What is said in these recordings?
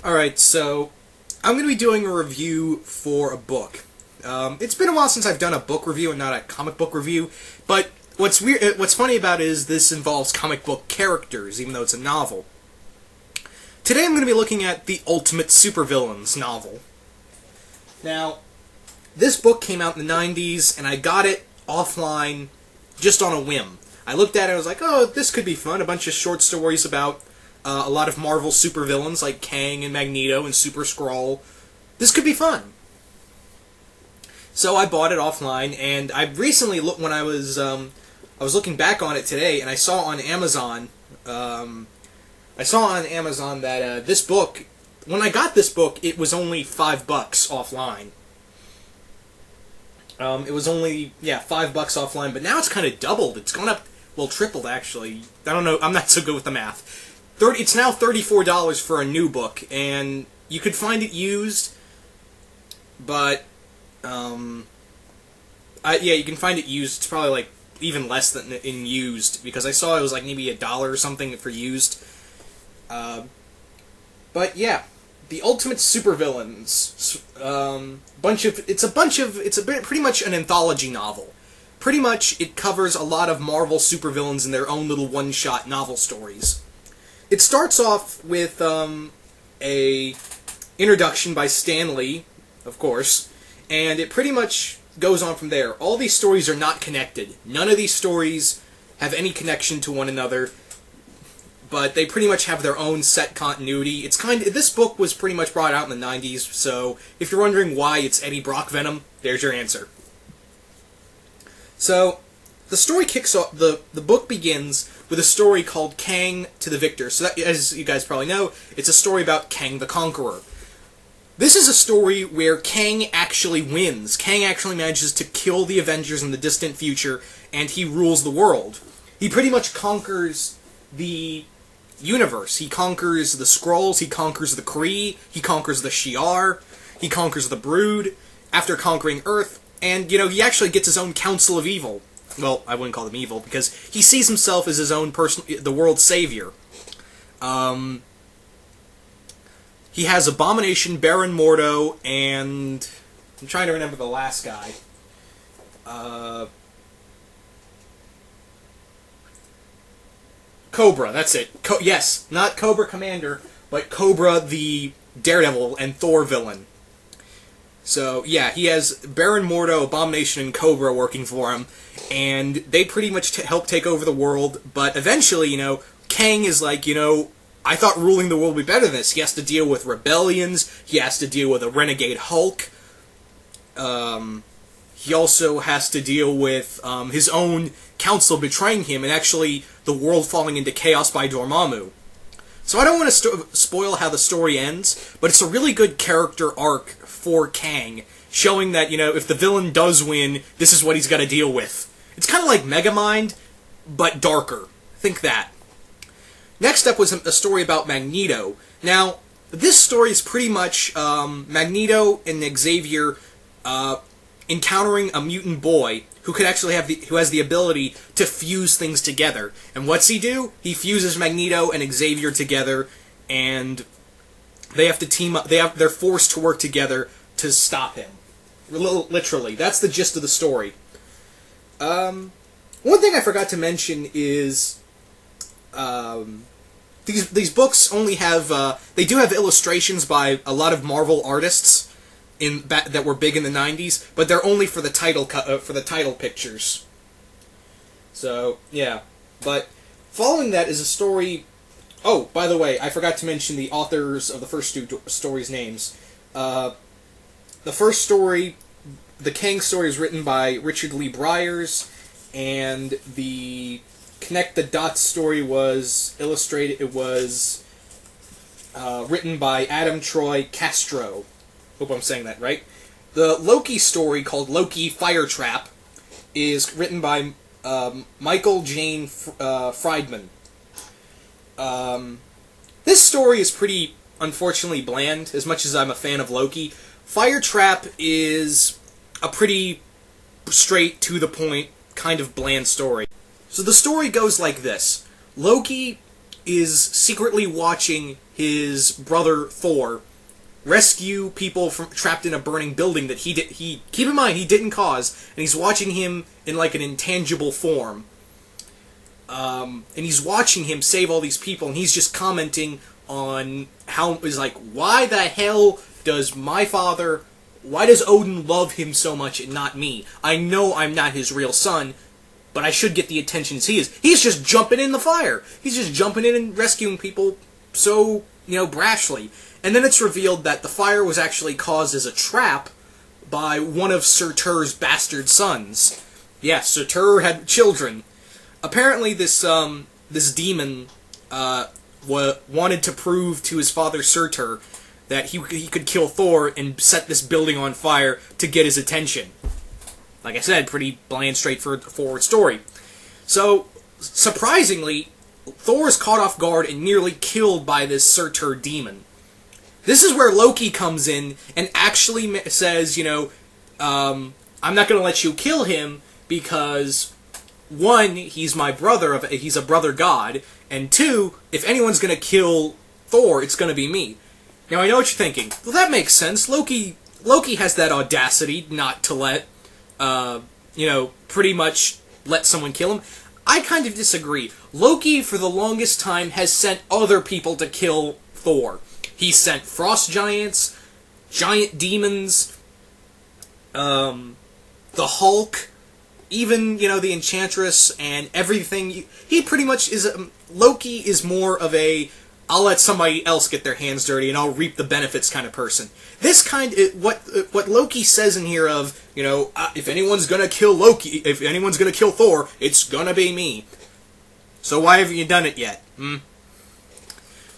Alright, so I'm going to be doing a review for a book. It's been a while since I've done a book review and not a comic book review, but what's funny about it is this involves comic book characters, even though it's a novel. Today I'm going to be looking at the Ultimate Supervillains novel. Now, this book came out in the 90s, and I got it offline just on a whim. I looked at it and I was like, oh, this could be fun. A bunch of short stories about a lot of Marvel supervillains like Kang and Magneto and Super Skrull. This could be fun. So I bought it offline, and I recently looked when I was looking back on it today, and I saw on Amazon. That this book, when I got this book, it was only $5 offline. It was only $5 offline, but now it's kind of doubled. It's gone up, well, tripled actually. I don't know. I'm not so good with the math. It's now $34 for a new book, and you could find it used, but you can find it used. It's probably like even less than in used, because I saw it was like maybe $1 or something for used. But yeah, the Ultimate Supervillains. It's pretty much an anthology novel. Pretty much, it covers a lot of Marvel supervillains in their own little one-shot novel stories. It starts off with a introduction by Stan Lee, of course, and it pretty much goes on from there. All these stories are not connected. None of these stories have any connection to one another, but they pretty much have their own set continuity. This book was pretty much brought out in the 90s, so if you're wondering why it's Eddie Brock Venom, there's your answer. So, the story kicks off, the book begins with a story called Kang to the Victor. So that, as you guys probably know, it's a story about Kang the Conqueror. This is a story where Kang actually wins. Kang actually manages to kill the Avengers in the distant future, and he rules the world. He pretty much conquers the universe. He conquers the Skrulls, he conquers the Kree, he conquers the Shi'ar, he conquers the Brood, after conquering Earth, and, he actually gets his own Council of Evil. Well, I wouldn't call them evil, because he sees himself as his own the world's savior. He has Abomination, Baron Mordo, and I'm trying to remember the last guy. Cobra, that's it. Yes, not Cobra Commander, but Cobra the Daredevil and Thor villain. So, yeah, he has Baron Mordo, Abomination, and Cobra working for him, and they pretty much help take over the world, but eventually, Kang is like, I thought ruling the world would be better than this. He has to deal with rebellions, he has to deal with a renegade Hulk, he also has to deal with his own council betraying him, and actually the world falling into chaos by Dormammu. So I don't want to spoil how the story ends, but it's a really good character arc for Kang, showing that, if the villain does win, this is what he's got to deal with. It's kind of like Megamind, but darker. Think that. Next up was a story about Magneto. Now, this story is pretty much Magneto and Xavier encountering a mutant boy who could actually who has the ability to fuse things together. And what's he do? He fuses Magneto and Xavier together, and they have to team up. They're forced to work together to stop him. Literally, that's the gist of the story. One thing I forgot to mention is these books only have they do have illustrations by a lot of Marvel artists that were big in the 90s, but they're only for the title pictures. So, yeah. But following that is a story. Oh, by the way, I forgot to mention the authors of the first two stories' names. The first story, the Kang story, is written by Richard Lee Briers, and the Connect the Dots story was illustrated. It was written by Adam Troy Castro. Hope I'm saying that right. The Loki story, called Loki Fire Trap, is written by Michael Jane Friedman. This story is pretty, unfortunately, bland, as much as I'm a fan of Loki. Fire Trap is a pretty straight, to the point, kind of bland story. So the story goes like this. Loki is secretly watching his brother Thor rescue people from trapped in a burning building that he keep in mind he didn't cause, and he's watching him in like an intangible form. And he's watching him save all these people, and he's just commenting on how is like, why the hell does why does Odin love him so much and not me? I know I'm not his real son, but I should get the attention as he is. He's just jumping in the fire. He's just jumping in and rescuing people so, brashly. And then it's revealed that the fire was actually caused as a trap by one of Surtur's bastard sons. Yeah, Surtur had children. Apparently this demon wanted to prove to his father Surtur that he could kill Thor and set this building on fire to get his attention. Like I said, pretty bland, straightforward story. So, surprisingly, Thor is caught off guard and nearly killed by this Surtur demon. This is where Loki comes in and actually says, I'm not going to let you kill him because, one, he's my brother, he's a brother god, and two, if anyone's going to kill Thor, it's going to be me. Now, I know what you're thinking. Well, that makes sense. Loki has that audacity not to let, pretty much let someone kill him. I kind of disagree. Loki, for the longest time, has sent other people to kill Thor. He sent frost giants, giant demons, the Hulk, even, the Enchantress, and everything. He pretty much is... Loki is more of a, I'll let somebody else get their hands dirty and I'll reap the benefits kind of person. This what Loki says in here of, if anyone's gonna kill Loki, if anyone's gonna kill Thor, it's gonna be me. So why haven't you done it yet?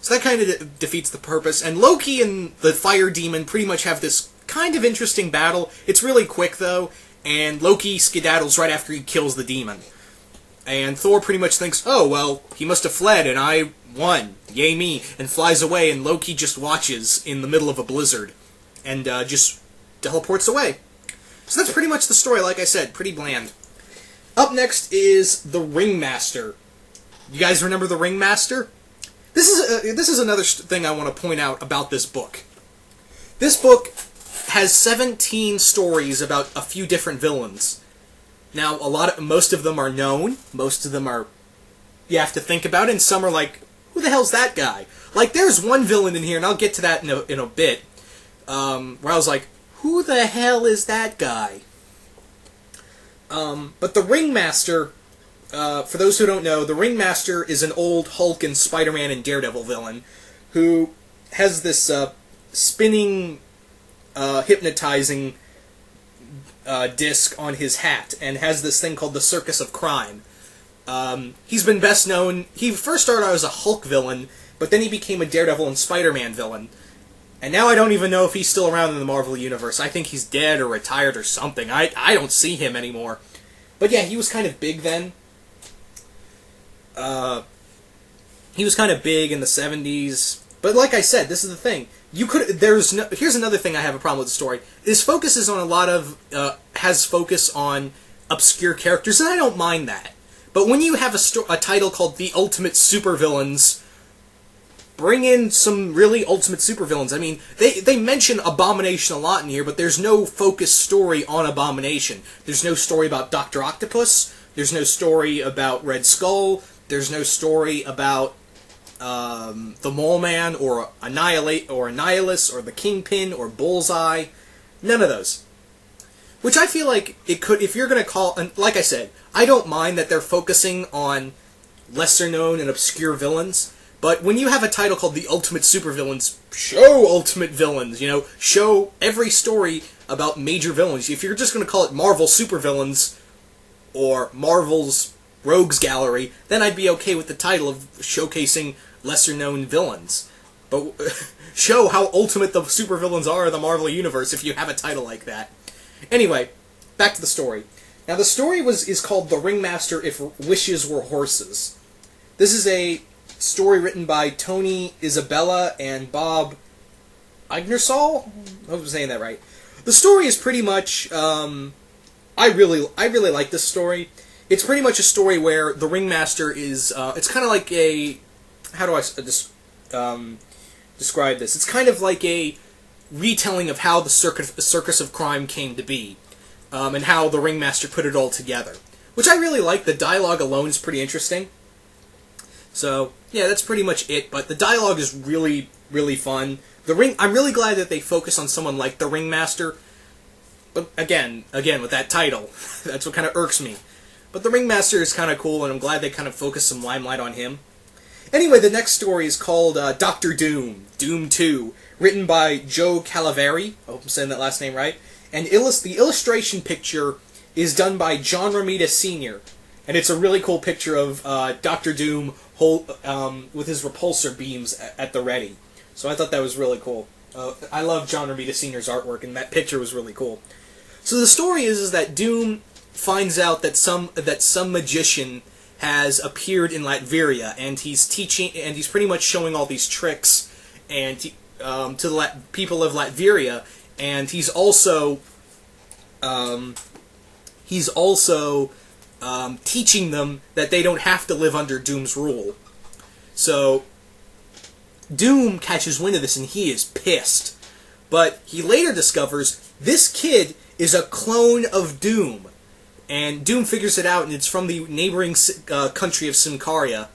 So that kind of defeats the purpose, and Loki and the fire demon pretty much have this kind of interesting battle. It's really quick, though, and Loki skedaddles right after he kills the demon. And Thor pretty much thinks, oh, well, he must have fled, and I won. Yay me. And flies away, and Loki just watches in the middle of a blizzard. And just teleports away. So that's pretty much the story, like I said. Pretty bland. Up next is the Ringmaster. You guys remember the Ringmaster? This is another thing I want to point out about this book. This book has 17 stories about a few different villains. Now, most of them are known, most of them are you have to think about, and some are like, who the hell's that guy? Like, there's one villain in here, and I'll get to that in a bit, where I was like, who the hell is that guy? But the Ringmaster, for those who don't know, the Ringmaster is an old Hulk and Spider-Man and Daredevil villain who has this spinning, hypnotizing disc on his hat and has this thing called the Circus of Crime. He's been best known... He first started out as a Hulk villain, but then he became a Daredevil and Spider-Man villain. And now I don't even know if he's still around in the Marvel Universe. I think he's dead or retired or something. I don't see him anymore. But yeah, he was kind of big then. He was kind of big in the 70s. But like I said, this is the thing. Here's another thing I have a problem with the story. This focuses on has focus on obscure characters, and I don't mind that. But when you have a title called The Ultimate Supervillains, bring in some really ultimate supervillains. I mean, they mention Abomination a lot in here, but there's no focused story on Abomination. There's no story about Dr. Octopus. There's no story about Red Skull. There's no story about the Mole Man or Annihilus or the Kingpin or Bullseye. None of those. Which I feel like it could, if you're going to call, and like I said, I don't mind that they're focusing on lesser known and obscure villains, but when you have a title called The Ultimate Supervillains, show ultimate villains, show every story about major villains. If you're just going to call it Marvel Supervillains or Marvel's Rogues Gallery, then I'd be okay with the title of showcasing lesser known villains. But show how ultimate the supervillains are in the Marvel Universe if you have a title like that. Anyway, back to the story. Now, the story is called The Ringmaster If Wishes Were Horses. This is a story written by Tony Isabella and Bob Ignersall? I hope I'm saying that right. The story is pretty much... I really like this story. It's pretty much a story where the Ringmaster is... it's kind of like a how do I describe this? It's kind of like a retelling of how the Circus of Crime came to be, and how the Ringmaster put it all together, which I really like. The dialogue alone is pretty interesting. So yeah, that's pretty much it. But the dialogue is really, really fun. I'm really glad that they focus on someone like the Ringmaster. But again, with that title, that's what kind of irks me. But the Ringmaster is kind of cool, and I'm glad they kind of focus some limelight on him. Anyway, the next story is called Doctor Doom, Doom 2, written by Joe Calavari. I hope I'm saying that last name right. And the illustration picture is done by John Romita Sr. And it's a really cool picture of Doctor Doom with his repulsor beams at the ready. So I thought that was really cool. I love John Romita Sr.'s artwork, and that picture was really cool. So the story is that Doom finds out that some magician has appeared in Latveria, and he's teaching, and he's pretty much showing all these tricks and to the people of Latveria, and he's also teaching them that they don't have to live under Doom's rule. So Doom catches wind of this, and he is pissed. But he later discovers this kid is a clone of Doom. And Doom figures it out, and it's from the neighboring country of Simkaria,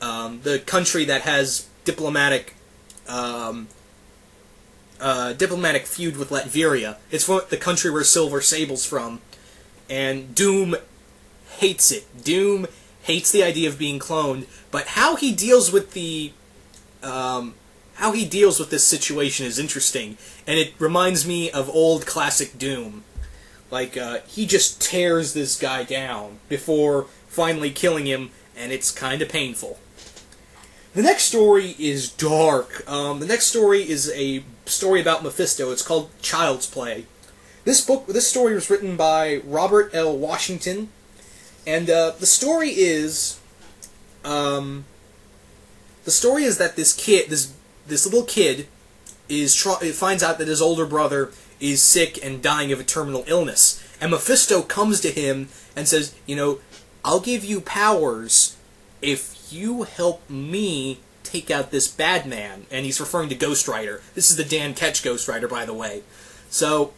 the country that has diplomatic feud with Latveria. It's from the country where Silver Sable's from, and Doom hates it. Doom hates the idea of being cloned, but how he deals with this situation is interesting, and it reminds me of old classic Doom. Like, he just tears this guy down before finally killing him, and it's kind of painful. The next story is dark. The next story is a story about Mephisto. It's called Child's Play. This story was written by Robert L. Washington, and the story is that this little kid finds out that his older brother is sick and dying of a terminal illness. And Mephisto comes to him and says, I'll give you powers if you help me take out this bad man. And he's referring to Ghost Rider. This is the Dan Ketch Ghost Rider, by the way. So,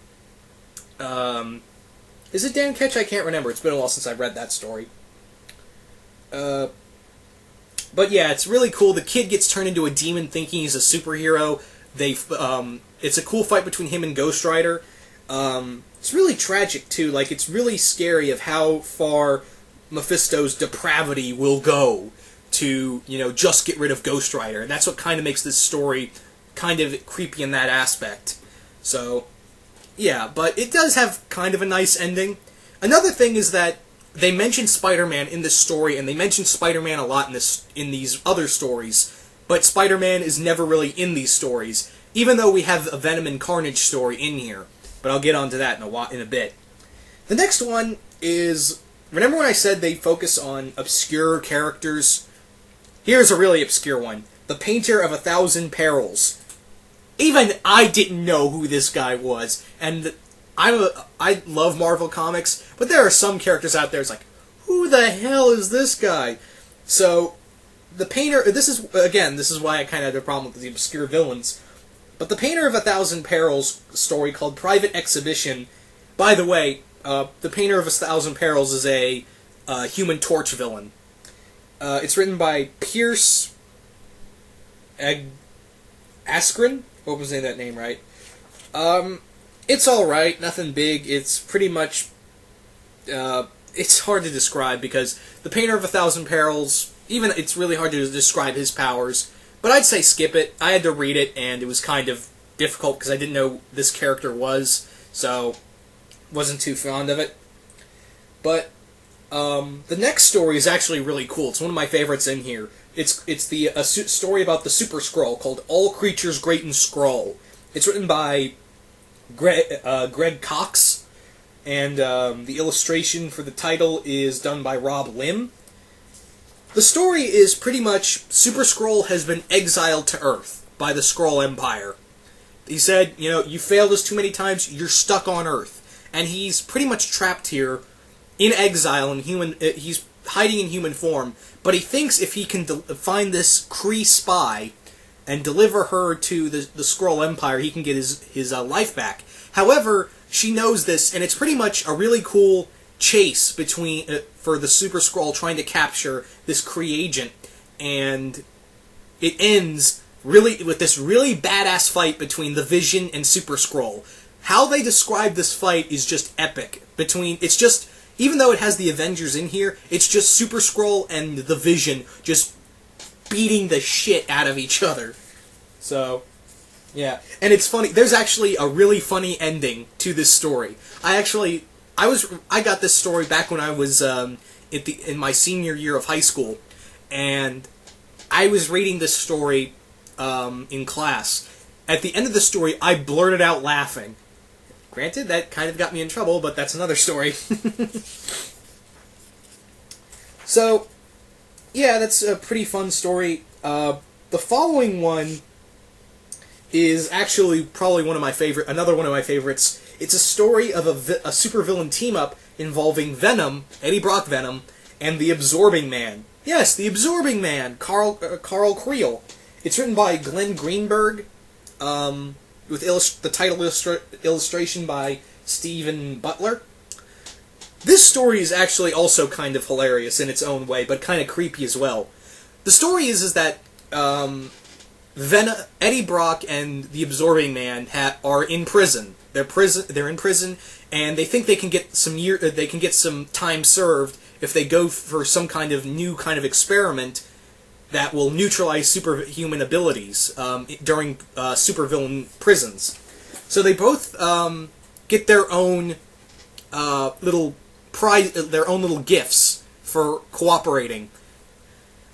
is it Dan Ketch? I can't remember. It's been a while since I've read that story. But yeah, it's really cool. The kid gets turned into a demon thinking he's a superhero. It's a cool fight between him and Ghost Rider. It's really tragic, too. Like, it's really scary of how far Mephisto's depravity will go to, just get rid of Ghost Rider. And that's what kind of makes this story kind of creepy in that aspect. So, yeah, but it does have kind of a nice ending. Another thing is that they mention Spider-Man in this story, and they mention Spider-Man a lot in these other stories, but Spider-Man is never really in these stories, even though we have a Venom and Carnage story in here. But I'll get onto that in a bit. The next one is, remember when I said they focus on obscure characters? Here's a really obscure one. The Painter of 1,000 Perils. Even I didn't know who this guy was, and I love Marvel Comics, but there are some characters out there it's like, who the hell is this guy? So, the Painter, this is why I kind of had a problem with the obscure villains, but the Painter of 1,000 Perils story called Private Exhibition, by the way, the Painter of 1,000 Perils is a Human Torch villain. It's written by Pierce Askren. Hope I'm saying that name right. It's alright, nothing big. It's pretty much, it's hard to describe because the Painter of 1,000 Perils, even it's really hard to describe his powers, but I'd say skip it. I had to read it, and it was kind of difficult because I didn't know this character was, so wasn't too fond of it. But the next story is actually really cool. It's one of my favorites in here. It's the story about the Super Skrull called All Creatures Great and Skrull. It's written by Greg Cox, and the illustration for the title is done by Rob Lim. The story is pretty much Super Skrull has been exiled to Earth by the Skrull Empire. He said, you failed us too many times, you're stuck on Earth. And he's pretty much trapped here in exile, and he's hiding in human form, but he thinks if he can find this Kree spy and deliver her to the Skrull Empire, he can get his life back. However, she knows this, and it's pretty much a really cool chase between for the Super Skrull trying to capture this Kree agent, and it ends really with this really badass fight between the Vision and Super Skrull. How they describe this fight is just epic. It's just, even though it has the Avengers in here, it's just Super Skrull and the Vision just beating the shit out of each other. So, yeah. And it's funny, there's actually a really funny ending to this story. I got this story back when I was in my senior year of high school, and I was reading this story in class. At the end of the story, I blurted out laughing. Granted, that kind of got me in trouble, but that's another story. So, yeah, that's a pretty fun story. The following one is actually probably another one of my favorites. It's a story of a supervillain team-up involving Venom, Eddie Brock Venom, and the Absorbing Man. Yes, the Absorbing Man, Carl Creel. It's written by Glenn Greenberg, with the title illustration by Stephen Butler. This story is actually also kind of hilarious in its own way, but kind of creepy as well. The story is that Eddie Brock and the Absorbing Man are in prison. They're in prison, and they think they can get some time served if they go for some kind of new kind of experiment that will neutralize superhuman abilities during supervillain prisons. So they both get their own little gifts for cooperating.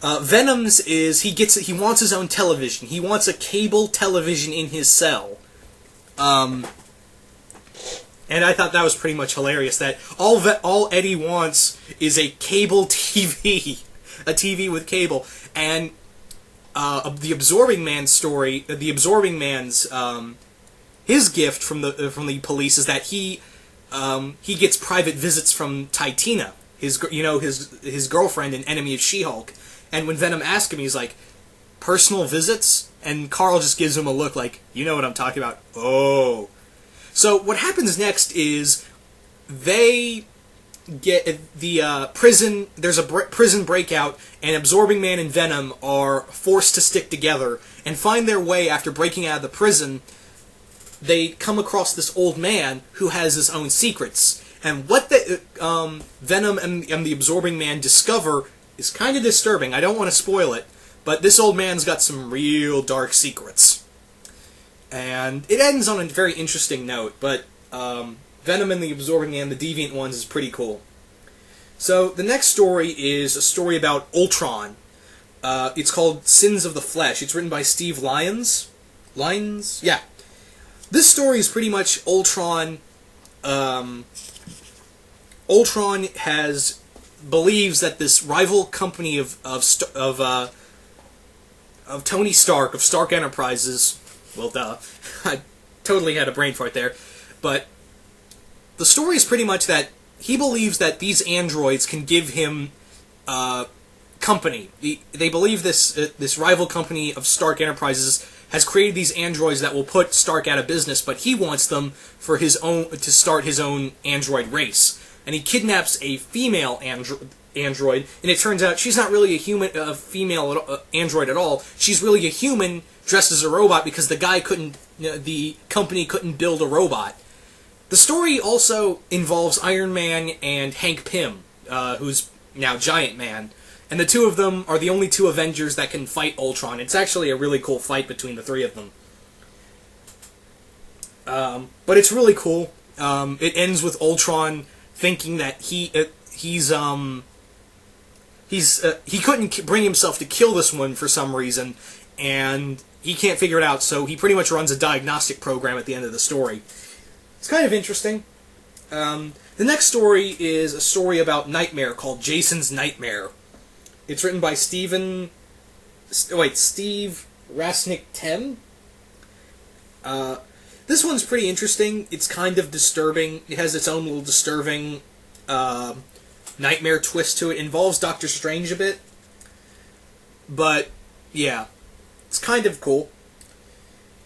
Venom's is he wants his own television. He wants a cable television in his cell. And I thought that was pretty much hilarious. That all Eddie wants is a cable TV, a TV with cable. And the Absorbing Man story, the Absorbing Man's his gift from the police is that he gets private visits from Titina, his girlfriend and enemy of She-Hulk. And when Venom asks him, he's like, "Personal visits?" And Carl just gives him a look like, "You know what I'm talking about." Oh. So what happens next is they get the prison. There's a prison breakout, and Absorbing Man and Venom are forced to stick together and find their way after breaking out of the prison. They come across this old man who has his own secrets, and what Venom and the Absorbing Man discover is kind of disturbing. I don't want to spoil it, but this old man's got some real dark secrets. And it ends on a very interesting note, but Venom and the Absorbing Man, the Deviant Ones, is pretty cool. So the next story is a story about Ultron. It's called Sins of the Flesh. It's written by Steve Lyons. Lyons? Yeah. This story is pretty much Ultron. Ultron believes that this rival company of Tony Stark, of Stark Enterprises, well, duh, I totally had a brain fart there, but the story is pretty much that he believes that these androids can give him company. They believe this rival company of Stark Enterprises has created these androids that will put Stark out of business, but he wants them to start his own android race. And he kidnaps a female android, and it turns out she's not really a female android at all. She's really a human dressed as a robot because the company couldn't build a robot. The story also involves Iron Man and Hank Pym, who's now Giant Man, and the two of them are the only two Avengers that can fight Ultron. It's actually a really cool fight between the three of them. But it's really cool. It ends with Ultron thinking that he couldn't bring himself to kill this one for some reason, and he can't figure it out, so he pretty much runs a diagnostic program at the end of the story. It's kind of interesting. The next story is a story about Nightmare called Jason's Nightmare. It's written by Steve Rasnick-Tem. This one's pretty interesting. It's kind of disturbing. It has its own little disturbing nightmare twist to it. It involves Doctor Strange a bit. But, yeah. It's kind of cool.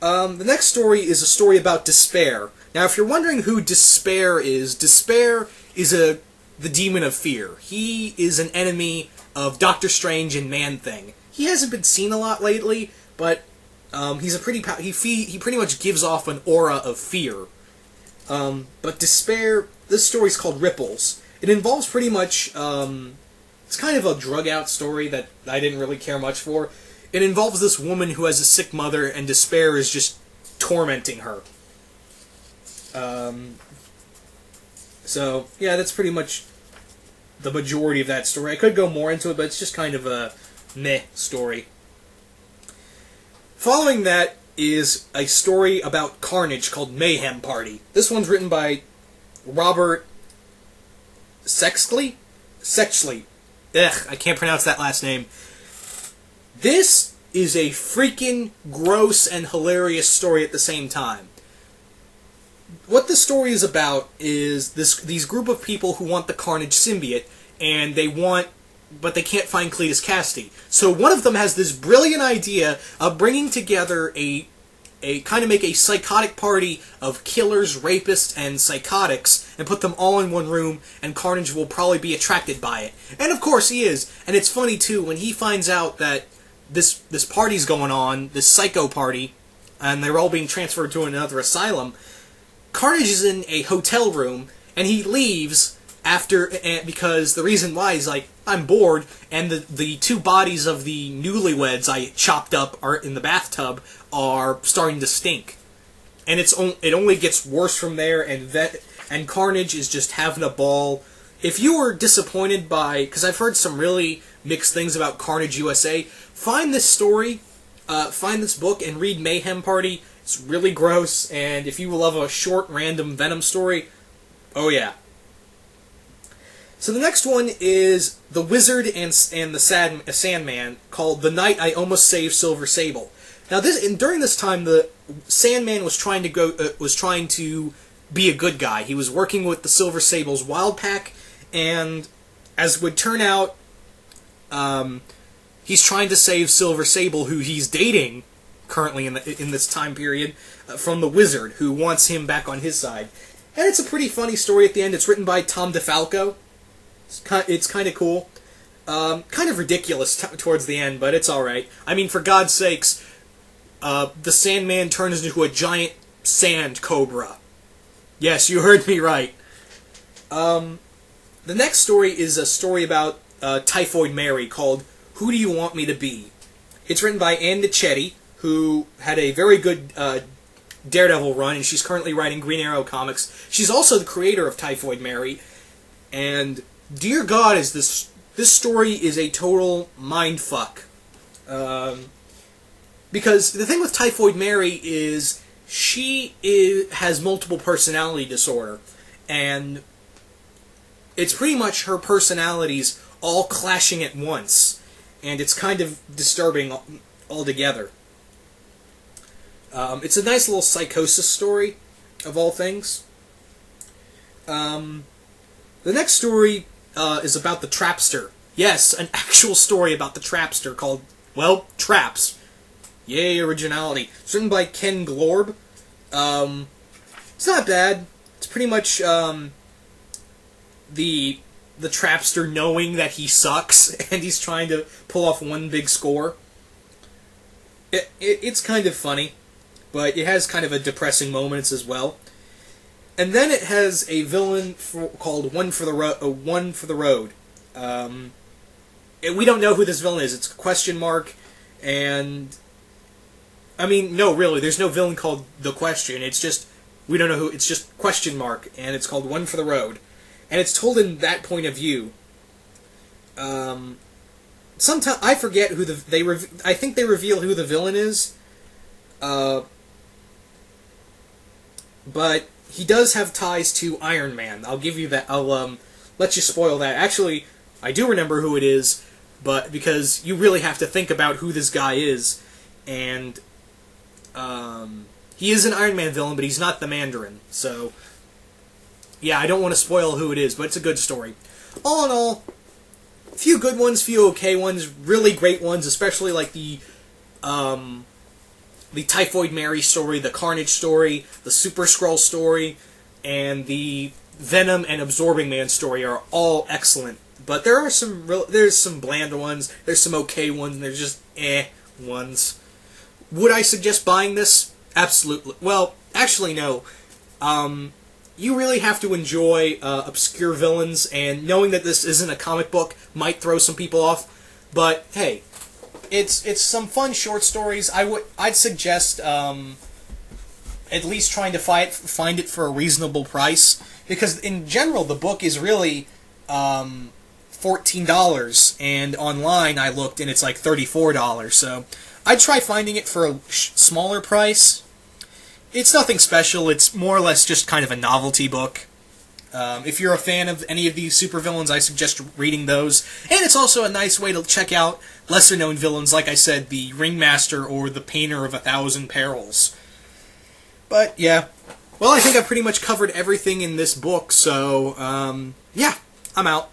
The next story is a story about Despair. Now, if you're wondering who Despair is the demon of fear. He is an enemy of Doctor Strange and Man-Thing. He hasn't been seen a lot lately, but he's a he pretty much gives off an aura of fear. But Despair, this story's called Ripples. It involves pretty much, it's kind of a drug-out story that I didn't really care much for. It involves this woman who has a sick mother, and Despair is just tormenting her. So, yeah, that's pretty much the majority of that story. I could go more into it, but it's just kind of a meh story. Following that is a story about Carnage called Mayhem Party. This one's written by Robert Sexley? I can't pronounce that last name. This is a freaking gross and hilarious story at the same time. What the story is about is these group of people who want the Carnage symbiote, and but they can't find Cletus Kasady. So one of them has this brilliant idea of bringing together a kind of make a psychotic party of killers, rapists, and psychotics, and put them all in one room, and Carnage will probably be attracted by it. And of course he is. And it's funny too, when he finds out that this party's going on, this psycho party, and they're all being transferred to another asylum, Carnage is in a hotel room, and he leaves because the reason why is like, I'm bored, and the two bodies of the newlyweds I chopped up are in the bathtub are starting to stink, and it only gets worse from there, and Carnage is just having a ball. If you were disappointed because I've heard some really mixed things about Carnage USA, find this story, find this book, and read Mayhem Party. It's really gross, and if you love a short, random Venom story, oh yeah. So the next one is The Wizard and the Sandman, called The Night I Almost Saved Silver Sable. Now, during this time, the Sandman was trying to be a good guy. He was working with the Silver Sable's Wild Pack, and as would turn out, he's trying to save Silver Sable, who he's dating currently in this time period, from the Wizard, who wants him back on his side. And it's a pretty funny story at the end. It's written by Tom DeFalco. It's kind of cool. Kind of ridiculous towards the end, but it's alright. I mean, for God's sakes, the Sandman turns into a giant sand cobra. Yes, you heard me right. The next story is a story about Typhoid Mary called Who Do You Want Me to Be? It's written by Ann Nichetti, who had a very good Daredevil run, and she's currently writing Green Arrow comics. She's also the creator of Typhoid Mary, and dear God, this story is a total mindfuck. Because the thing with Typhoid Mary is she has multiple personality disorder, and it's pretty much her personalities all clashing at once, and it's kind of disturbing altogether. It's a nice little psychosis story, of all things. The next story is about the Trapster. Yes, an actual story about the Trapster called, well, Traps. Yay, originality. It's written by Ken Glorb. It's not bad. It's pretty much the Trapster knowing that he sucks, and he's trying to pull off one big score. It's kind of funny, but it has kind of a depressing moments as well. And then it has a villain called One for the Road. We don't know who this villain is. It's a question mark, and I mean, no, really, there's no villain called The Question. It's just, we don't know who, it's just question mark, and it's called One for the Road. And it's told in that point of view. Sometimes, I forget who I think they reveal who the villain is. But he does have ties to Iron Man. I'll give you that, I'll let you spoil that. Actually, I do remember who it is, but because you really have to think about who this guy is, and he is an Iron Man villain, but he's not the Mandarin, so yeah, I don't want to spoil who it is, but it's a good story. all in all, few good ones, few okay ones, really great ones, especially like the Typhoid Mary story, the Carnage story, the Super Skrull story, and the Venom and Absorbing Man story are all excellent. But there's some bland ones, there's some okay ones, and there's just ones. Would I suggest buying this? Absolutely. Well, actually no. You really have to enjoy obscure villains, and knowing that this isn't a comic book might throw some people off. But hey, it's some fun short stories. I'd suggest at least trying to find it for a reasonable price, because in general the book is really $14, and online I looked and it's like $34. So I'd try finding it for a smaller price. It's nothing special. It's more or less just kind of a novelty book. If you're a fan of any of these supervillains, I suggest reading those. And it's also a nice way to check out lesser-known villains, like I said, the Ringmaster or the Painter of 1,000 Perils. But, yeah. Well, I think I've pretty much covered everything in this book, so, yeah, I'm out.